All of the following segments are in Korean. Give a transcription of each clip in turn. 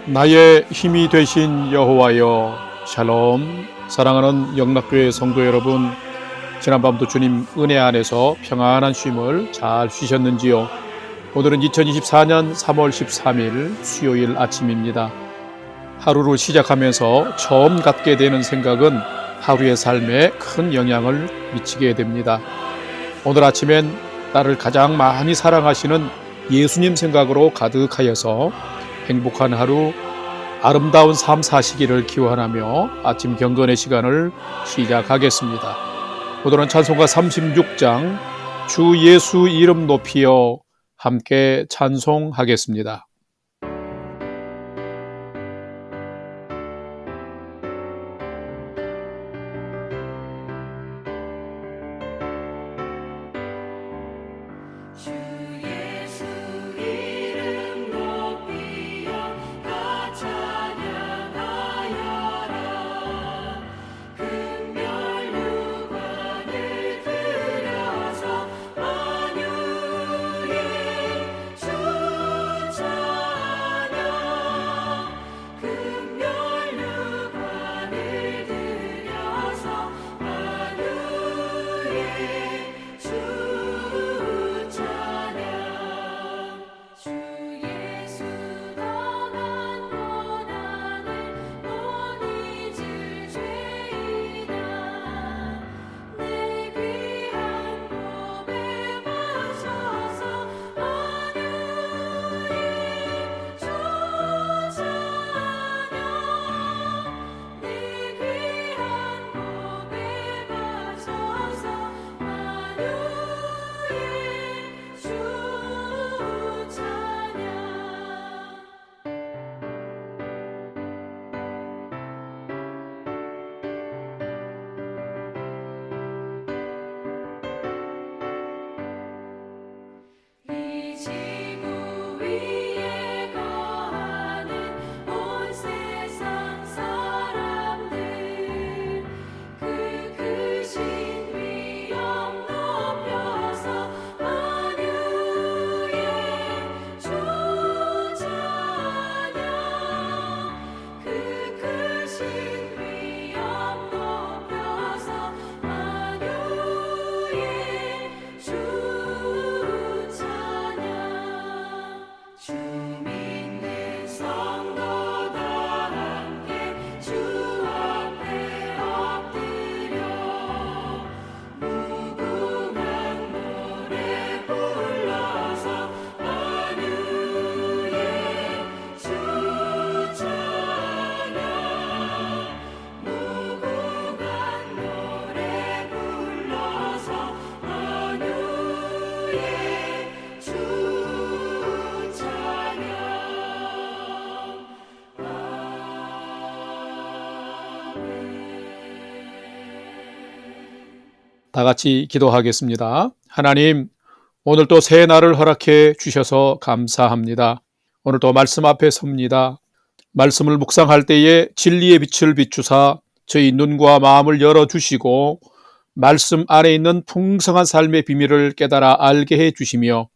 나의 힘이 되신 여호와여, 샬롬. 사랑하는 영락교회 성도 여러분, 지난밤도 주님 은혜 안에서 평안한 쉼을 잘 쉬셨는지요? 오늘은 2024년 3월 13일 수요일 아침입니다. 하루를 시작하면서 처음 갖게 되는 생각은 하루의 삶에 큰 영향을 미치게 됩니다. 오늘 아침엔 나를 가장 많이 사랑하시는 예수님 생각으로 가득하여서 행복한 하루, 아름다운 삶 사시기를 기원하며 아침 경건의 시간을 시작하겠습니다. 오늘은 찬송가 36장 주 예수 이름 높이여 함께 찬송하겠습니다. 다 같이 기도하겠습니다. 하나님, 오늘도 새 날을 허락해 주셔서 감사합니다. 오늘도 말씀 앞에 섭니다. 말씀을 묵상할 때에 진리의 빛을 비추사 저희 눈과 마음을 열어주시고 말씀 안에 있는 풍성한 삶의 비밀을 깨달아 알게 해주시며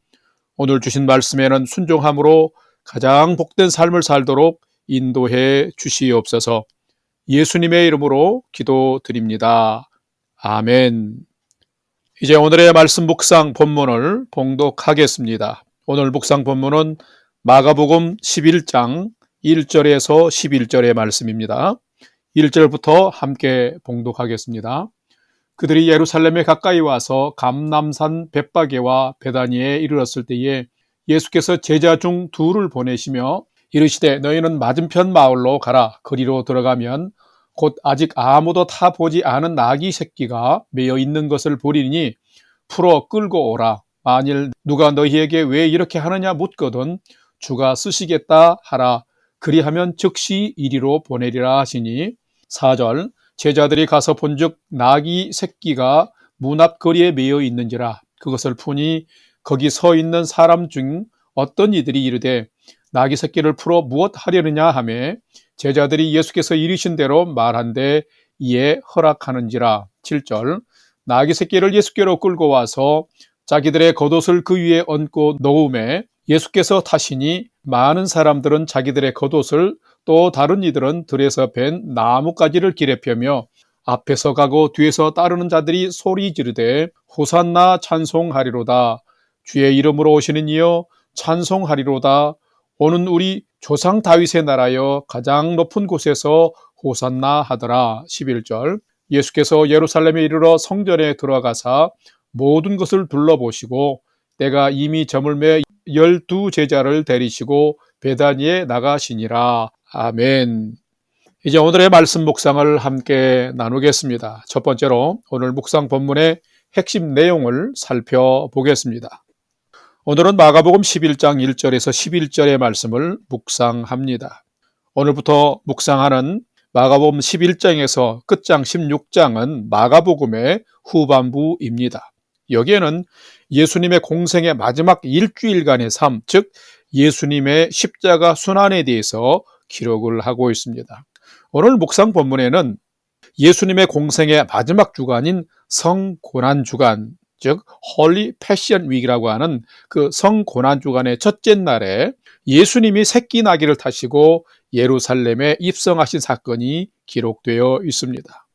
오늘 주신 말씀에는 순종함으로 가장 복된 삶을 살도록 인도해 주시옵소서. 예수님의 이름으로 기도드립니다. 아멘. 이제 오늘의 말씀 묵상 본문을 봉독하겠습니다. 오늘 묵상 본문은 마가복음 11장 1절에서 11절의 말씀입니다. 1절부터 함께 봉독하겠습니다. 그들이 예루살렘에 가까이 와서 감람산 벳바게와 베다니에 이르렀을 때에 예수께서 제자 중 둘을 보내시며 이르시되 너희는 맞은편 마을로 가라. 거리로 들어가면 곧 아직 아무도 타보지 않은 나귀 새끼가 매여 있는 것을 보리니 풀어 끌고 오라. 만일 누가 너희에게 왜 이렇게 하느냐 묻거든 주가 쓰시겠다 하라. 그리하면 즉시 이리로 보내리라 하시니 4절 제자들이 가서 본즉 나귀 새끼가 문 앞 거리에 매여 있는지라. 그것을 푸니 거기 서 있는 사람 중 어떤 이들이 이르되 나귀 새끼를 풀어 무엇 하려느냐 하매 제자들이 예수께서 이르신 대로 말한데 이에 허락하는지라. 7절 나귀 새끼를 예수께로 끌고 와서 자기들의 겉옷을 그 위에 얹고 놓음에 예수께서 타시니 많은 사람들은 자기들의 겉옷을, 또 다른 이들은 들에서 벤 나뭇가지를 길에 펴며 앞에서 가고 뒤에서 따르는 자들이 소리 지르되 호산나 찬송하리로다. 주의 이름으로 오시는 이여 찬송하리로다. 오는 우리 조상 다윗의 나라여 가장 높은 곳에서 호산나 하더라. 11절. 예수께서 예루살렘에 이르러 성전에 들어가사 모든 것을 둘러보시고 때가 이미 저물매 12 제자를 데리시고 베다니에 나가시니라. 아멘. 이제 오늘의 말씀 묵상을 함께 나누겠습니다. 첫 번째로 오늘 묵상 본문의 핵심 내용을 살펴보겠습니다. 오늘은 마가복음 11장 1절에서 11절의 말씀을 묵상합니다. 오늘부터 묵상하는 마가복음 11장에서 끝장 16장은 마가복음의 후반부입니다. 여기에는 예수님의 공생의 마지막 일주일간의 삶, 즉 예수님의 십자가 순환에 대해서 기록을 하고 있습니다. 오늘 묵상 본문에는 예수님의 공생의 마지막 주간인 성고난주간, 즉 홀리 패션 위기라고 하는 그 성고난주간의 첫째 날에 예수님이 새끼 나귀를 타시고 예루살렘에 입성하신 사건이 기록되어 있습니다.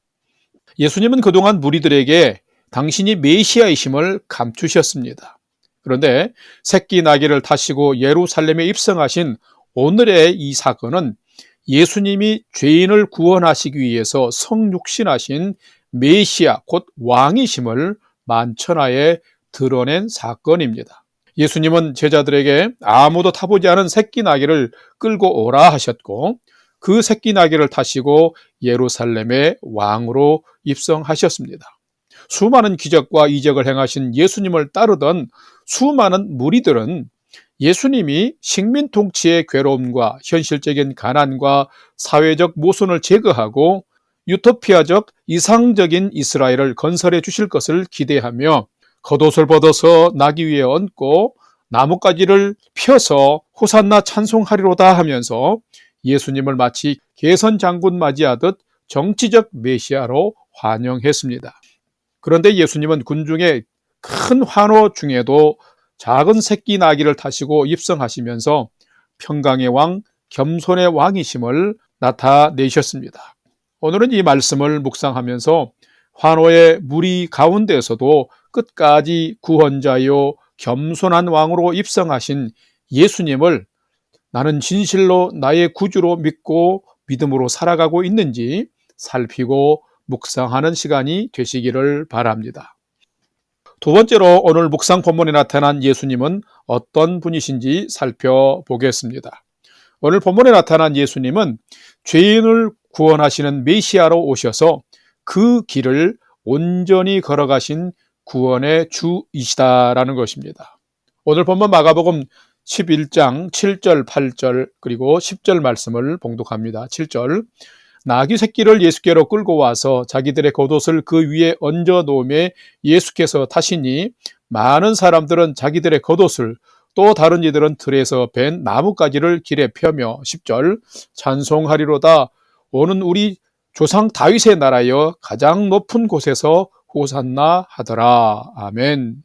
예수님은 그동안 무리들에게 당신이 메시아이심을 감추셨습니다. 그런데 새끼 나귀를 타시고 예루살렘에 입성하신 오늘의 이 사건은 예수님이 죄인을 구원하시기 위해서 성육신하신 메시아 곧 왕이심을 만천하에 드러낸 사건입니다. 예수님은 제자들에게 아무도 타보지 않은 새끼 나귀를 끌고 오라 하셨고 그 새끼 나귀를 타시고 예루살렘의 왕으로 입성하셨습니다. 수많은 기적과 이적을 행하신 예수님을 따르던 수많은 무리들은 예수님이 식민 통치의 괴로움과 현실적인 가난과 사회적 모순을 제거하고 유토피아적 이상적인 이스라엘을 건설해 주실 것을 기대하며 겉옷을 벗어서 나귀 위에 얹고 나뭇가지를 펴서 호산나 찬송하리로다 하면서 예수님을 마치 개선 장군 맞이하듯 정치적 메시아로 환영했습니다. 그런데 예수님은 군중의 큰 환호 중에도 작은 새끼 나귀를 타시고 입성하시면서 평강의 왕, 겸손의 왕이심을 나타내셨습니다. 오늘은 이 말씀을 묵상하면서 환호의 무리 가운데서도 끝까지 구원자요 겸손한 왕으로 입성하신 예수님을 나는 진실로 나의 구주로 믿고 믿음으로 살아가고 있는지 살피고 묵상하는 시간이 되시기를 바랍니다. 두 번째로 오늘 묵상 본문에 나타난 예수님은 어떤 분이신지 살펴보겠습니다. 오늘 본문에 나타난 예수님은 죄인을 구원하시는 메시아로 오셔서 그 길을 온전히 걸어가신 구원의 주이시다라는 것입니다. 오늘 본문 마가복음 11장 7절, 8절 그리고 10절 말씀을 봉독합니다. 7절. 나귀 새끼를 예수께로 끌고 와서 자기들의 겉옷을 그 위에 얹어 놓음에 예수께서 타시니 많은 사람들은 자기들의 겉옷을 또 다른 이들은 들에서 벤 나뭇가지를 길에 펴며 10절. 찬송하리로다. 오는 우리 조상 다윗의 나라여 가장 높은 곳에서 호산나 하더라. 아멘.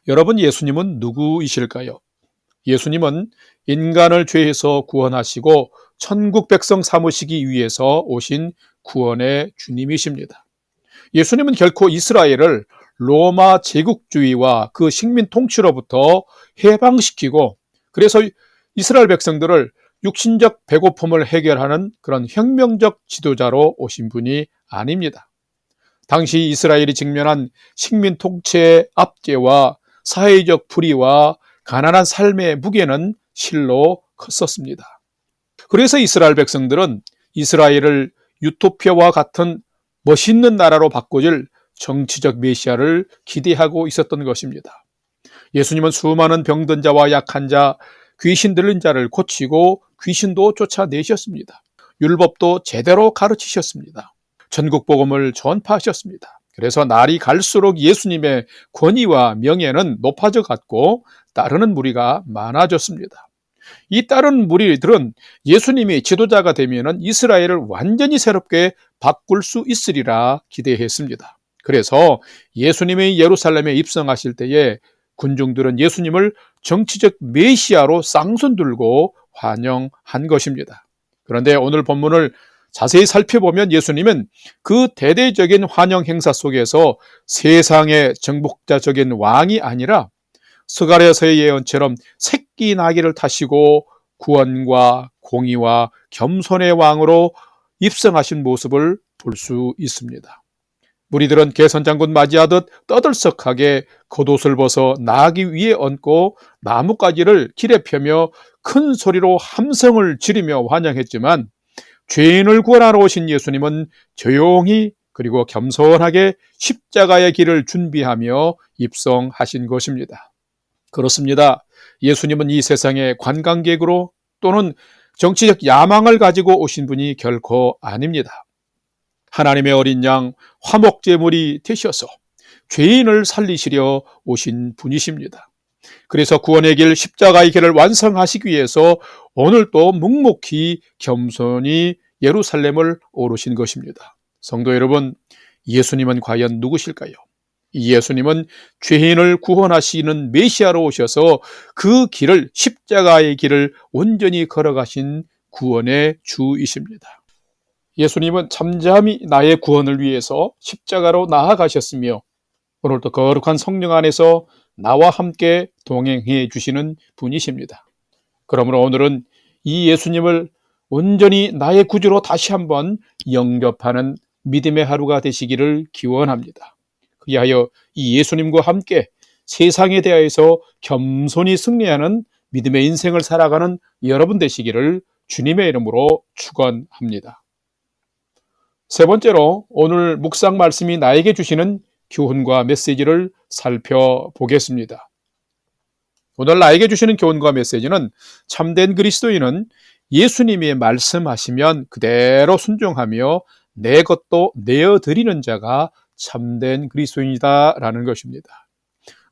여러분, 예수님은 누구이실까요? 예수님은 인간을 죄에서 구원하시고 천국 백성 삼으시기 위해서 오신 구원의 주님이십니다. 예수님은 결코 이스라엘을 로마 제국주의와 그 식민 통치로부터 해방시키고 그래서 이스라엘 백성들을 육신적 배고픔을 해결하는 그런 혁명적 지도자로 오신 분이 아닙니다. 당시 이스라엘이 직면한 식민 통치의 압제와 사회적 불의와 가난한 삶의 무게는 실로 컸었습니다. 그래서 이스라엘 백성들은 이스라엘을 유토피아와 같은 멋있는 나라로 바꿔줄 정치적 메시아를 기대하고 있었던 것입니다. 예수님은 수많은 병든 자와 약한 자, 귀신 들린 자를 고치고 귀신도 쫓아내셨습니다. 율법도 제대로 가르치셨습니다. 전국 복음을 전파하셨습니다. 그래서 날이 갈수록 예수님의 권위와 명예는 높아져 갔고 따르는 무리가 많아졌습니다. 이 따르는 무리들은 예수님이 지도자가 되면 이스라엘을 완전히 새롭게 바꿀 수 있으리라 기대했습니다. 그래서 예수님이 예루살렘에 입성하실 때에 군중들은 예수님을 정치적 메시아로 쌍손 들고 환영한 것입니다. 그런데 오늘 본문을 자세히 살펴보면 예수님은 그 대대적인 환영 행사 속에서 세상의 정복자적인 왕이 아니라 스가랴서의 예언처럼 새끼 나귀를 타시고 구원과 공의와 겸손의 왕으로 입성하신 모습을 볼 수 있습니다. 무리들은 개선장군 맞이하듯 떠들썩하게 겉옷을 벗어 나귀 위에 얹고 나뭇가지를 길에 펴며 큰 소리로 함성을 지르며 환영했지만 죄인을 구원하러 오신 예수님은 조용히 그리고 겸손하게 십자가의 길을 준비하며 입성하신 것입니다. 그렇습니다. 예수님은 이 세상의 관광객으로 또는 정치적 야망을 가지고 오신 분이 결코 아닙니다. 하나님의 어린 양 화목제물이 되셔서 죄인을 살리시려 오신 분이십니다. 그래서 구원의 길 십자가의 길을 완성하시기 위해서 오늘 또 묵묵히 겸손히 예루살렘을 오르신 것입니다. 성도 여러분, 예수님은 과연 누구실까요? 이 예수님은 죄인을 구원하시는 메시아로 오셔서 그 길을, 십자가의 길을 온전히 걸어가신 구원의 주이십니다. 예수님은 잠잠히 나의 구원을 위해서 십자가로 나아가셨으며 오늘도 거룩한 성령 안에서 나와 함께 동행해 주시는 분이십니다. 그러므로 오늘은 이 예수님을 온전히 나의 구주로 다시 한번 영접하는 믿음의 하루가 되시기를 기원합니다. 그리하여 이 예수님과 함께 세상에 대하여서 겸손히 승리하는 믿음의 인생을 살아가는 여러분 되시기를 주님의 이름으로 축원합니다. 세 번째로 오늘 묵상 말씀이 나에게 주시는 교훈과 메시지를 살펴보겠습니다. 오늘 나에게 주시는 교훈과 메시지는 참된 그리스도인은 예수님이 말씀하시면 그대로 순종하며 내 것도 내어드리는 자가 참된 그리스도인이다라는 것입니다.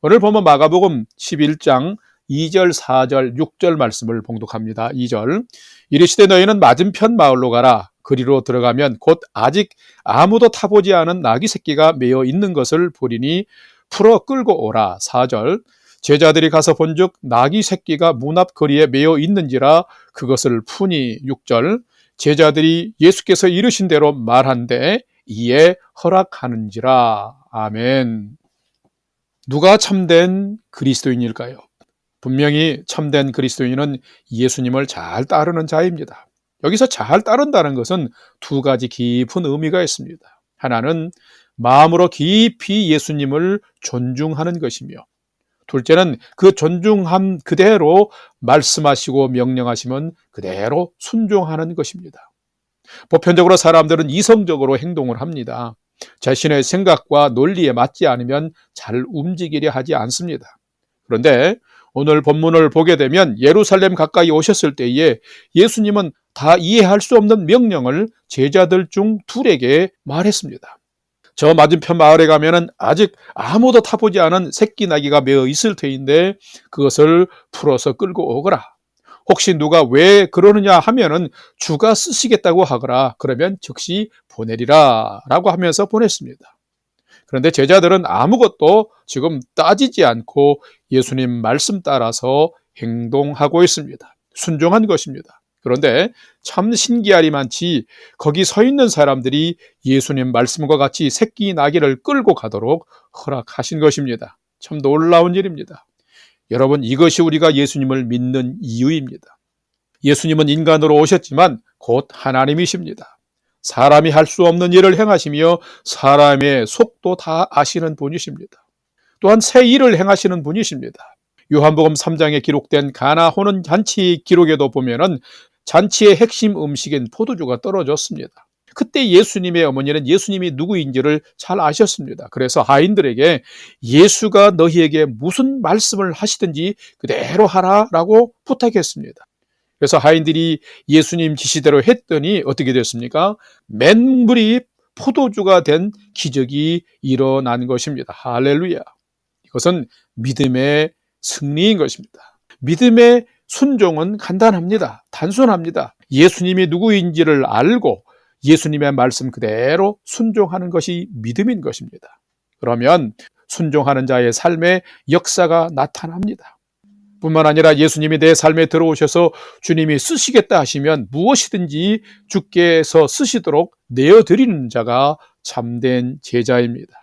오늘 보면 마가복음 11장 2절, 4절, 6절 말씀을 봉독합니다. 2절, 이르시되 너희는 맞은편 마을로 가라. 그리로 들어가면 곧 아직 아무도 타보지 않은 나귀 새끼가 매어 있는 것을 보리니 풀어 끌고 오라. 4절, 제자들이 가서 본즉 나귀 새끼가 문 앞 거리에 매어 있는지라 그것을 푸니. 6절, 제자들이 예수께서 이르신 대로 말한데 이에 허락하는지라. 아멘. 누가 참된 그리스도인일까요? 분명히 참된 그리스도인은 예수님을 잘 따르는 자입니다. 여기서 잘 따른다는 것은 두 가지 깊은 의미가 있습니다. 하나는 마음으로 깊이 예수님을 존중하는 것이며, 둘째는 그 존중함 그대로 말씀하시고 명령하시면 그대로 순종하는 것입니다. 보편적으로 사람들은 이성적으로 행동을 합니다. 자신의 생각과 논리에 맞지 않으면 잘 움직이려 하지 않습니다. 그런데 오늘 본문을 보게 되면 예루살렘 가까이 오셨을 때에 예수님은 다 이해할 수 없는 명령을 제자들 중 둘에게 말했습니다. 저 맞은편 마을에 가면은 아직 아무도 타보지 않은 새끼 나귀가 매어 있을 터인데 그것을 풀어서 끌고 오거라. 혹시 누가 왜 그러느냐 하면은 주가 쓰시겠다고 하거라. 그러면 즉시 보내리라 라고 하면서 보냈습니다. 그런데 제자들은 아무것도 지금 따지지 않고 예수님 말씀 따라서 행동하고 있습니다. 순종한 것입니다. 그런데 참 신기하리만치 거기 서 있는 사람들이 예수님 말씀과 같이 새끼 나귀를 끌고 가도록 허락하신 것입니다. 참 놀라운 일입니다. 여러분, 이것이 우리가 예수님을 믿는 이유입니다. 예수님은 인간으로 오셨지만 곧 하나님이십니다. 사람이 할 수 없는 일을 행하시며 사람의 속도 다 아시는 분이십니다. 또한 새 일을 행하시는 분이십니다. 요한복음 3장에 기록된 가나 호는 잔치 기록에도 보면은 잔치의 핵심 음식인 포도주가 떨어졌습니다. 그때 예수님의 어머니는 예수님이 누구인지를 잘 아셨습니다. 그래서 하인들에게 예수가 너희에게 무슨 말씀을 하시든지 그대로 하라라고 부탁했습니다. 그래서 하인들이 예수님 지시대로 했더니 어떻게 됐습니까? 맹물이 포도주가 된 기적이 일어난 것입니다. 할렐루야. 이것은 믿음의 승리인 것입니다. 믿음의 순종은 간단합니다. 단순합니다. 예수님이 누구인지를 알고 예수님의 말씀 그대로 순종하는 것이 믿음인 것입니다. 그러면 순종하는 자의 삶의 역사가 나타납니다. 뿐만 아니라 예수님이 내 삶에 들어오셔서 주님이 쓰시겠다 하시면 무엇이든지 주께서 쓰시도록 내어드리는 자가 참된 제자입니다.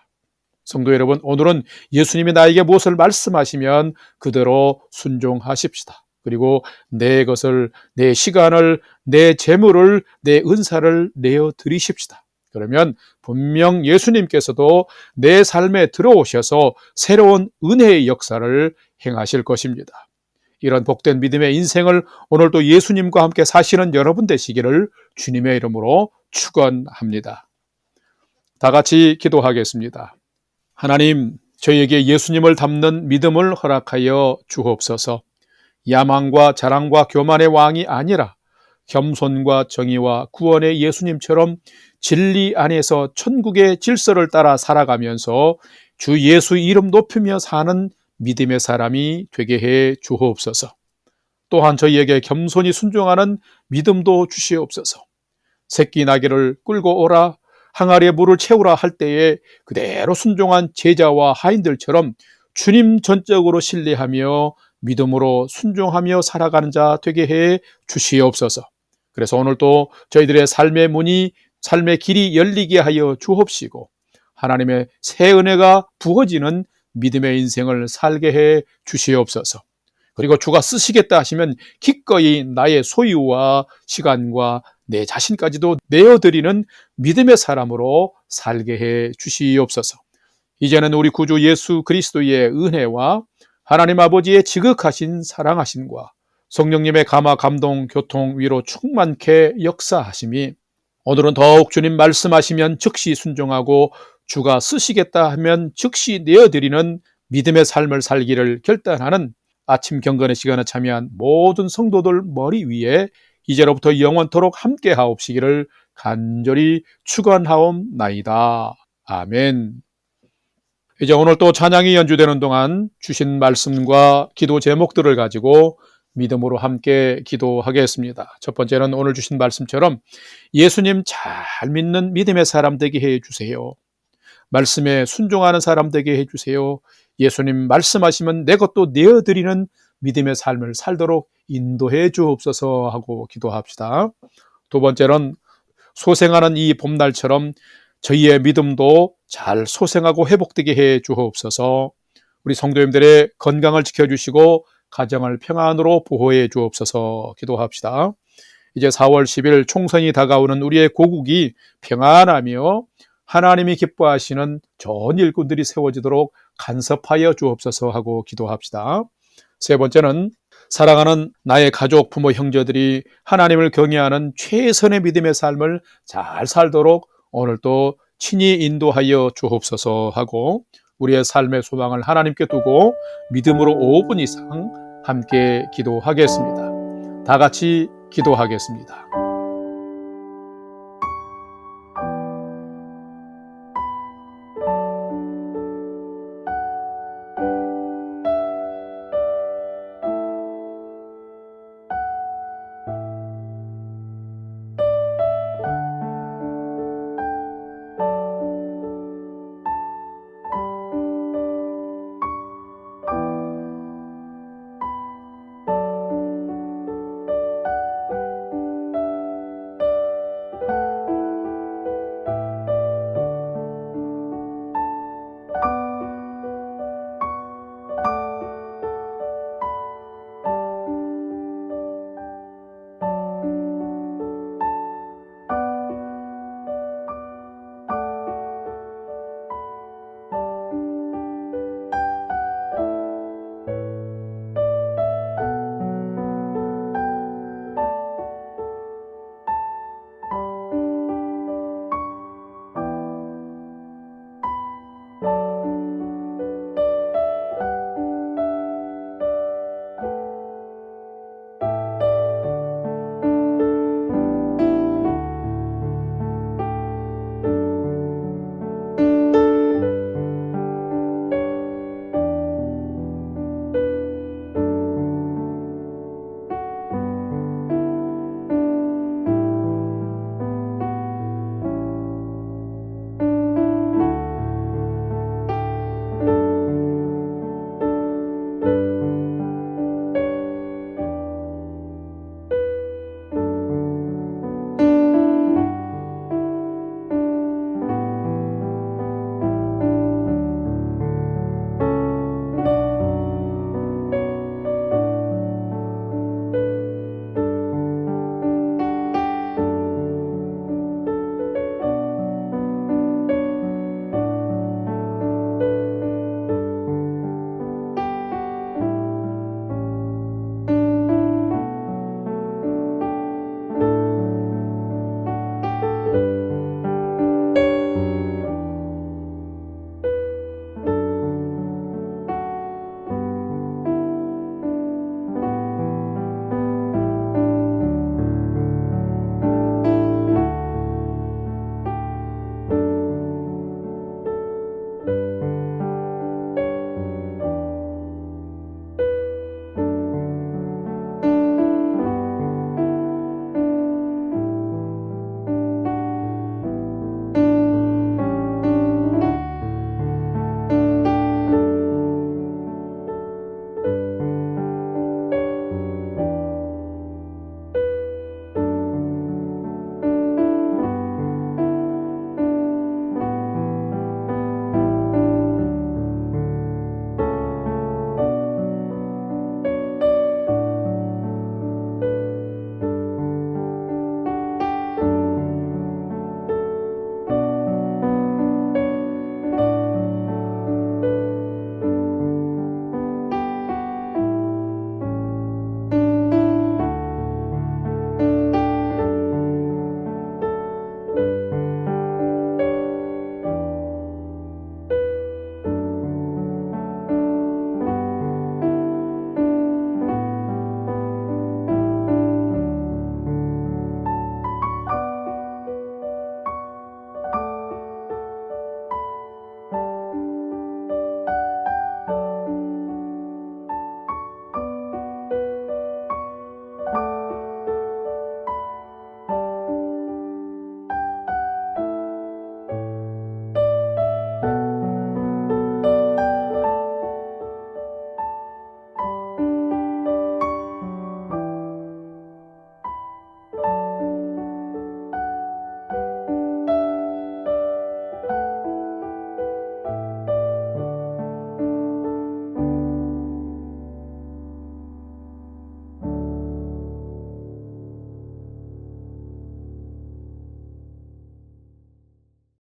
성도 여러분, 오늘은 예수님이 나에게 무엇을 말씀하시면 그대로 순종하십시다. 그리고 내 것을, 내 시간을, 내 재물을, 내 은사를 내어드리십시다. 그러면 분명 예수님께서도 내 삶에 들어오셔서 새로운 은혜의 역사를 행하실 것입니다. 이런 복된 믿음의 인생을 오늘도 예수님과 함께 사시는 여러분 되시기를 주님의 이름으로 축원합니다. 다 같이 기도하겠습니다. 하나님, 저희에게 예수님을 닮는 믿음을 허락하여 주옵소서. 야망과 자랑과 교만의 왕이 아니라 겸손과 정의와 구원의 예수님처럼 진리 안에서 천국의 질서를 따라 살아가면서 주 예수 이름 높이며 사는 믿음의 사람이 되게 해 주옵소서. 또한 저희에게 겸손히 순종하는 믿음도 주시옵소서. 새끼 나귀를 끌고 오라, 항아리에 물을 채우라 할 때에 그대로 순종한 제자와 하인들처럼 주님 전적으로 신뢰하며 믿음으로 순종하며 살아가는 자 되게 해 주시옵소서. 그래서 오늘도 저희들의 삶의 문이, 삶의 길이 열리게 하여 주옵시고 하나님의 새 은혜가 부어지는 믿음의 인생을 살게 해 주시옵소서. 그리고 주가 쓰시겠다 하시면 기꺼이 나의 소유와 시간과 내 자신까지도 내어드리는 믿음의 사람으로 살게 해 주시옵소서. 이제는 우리 구주 예수 그리스도의 은혜와 하나님 아버지의 지극하신 사랑하심과 성령님의 감화, 감동, 교통, 위로 충만케 역사하심이 오늘은 더욱 주님 말씀하시면 즉시 순종하고 주가 쓰시겠다 하면 즉시 내어드리는 믿음의 삶을 살기를 결단하는 아침 경건의 시간에 참여한 모든 성도들 머리 위에 이제로부터 영원토록 함께 하옵시기를 간절히 축원하옵나이다. 아멘. 이제 오늘 또 찬양이 연주되는 동안 주신 말씀과 기도 제목들을 가지고 믿음으로 함께 기도하겠습니다. 첫 번째는 오늘 주신 말씀처럼 예수님 잘 믿는 믿음의 사람 되게 해주세요. 말씀에 순종하는 사람 되게 해주세요. 예수님 말씀하시면 내 것도 내어드리는 믿음의 삶을 살도록 인도해 주옵소서 하고 기도합시다. 두 번째는 소생하는 이 봄날처럼 저희의 믿음도 잘 소생하고 회복되게 해 주옵소서. 우리 성도님들의 건강을 지켜주시고 가정을 평안으로 보호해 주옵소서 기도합시다. 이제 4월 10일 총선이 다가오는 우리의 고국이 평안하며 하나님이 기뻐하시는 좋은 일꾼들이 세워지도록 간섭하여 주옵소서 하고 기도합시다. 세 번째는 사랑하는 나의 가족, 부모, 형제들이 하나님을 경외하는 최선의 믿음의 삶을 잘 살도록 오늘도 친히 인도하여 주옵소서 하고 우리의 삶의 소망을 하나님께 두고 믿음으로 5분 이상 함께 기도하겠습니다. 다 같이 기도하겠습니다.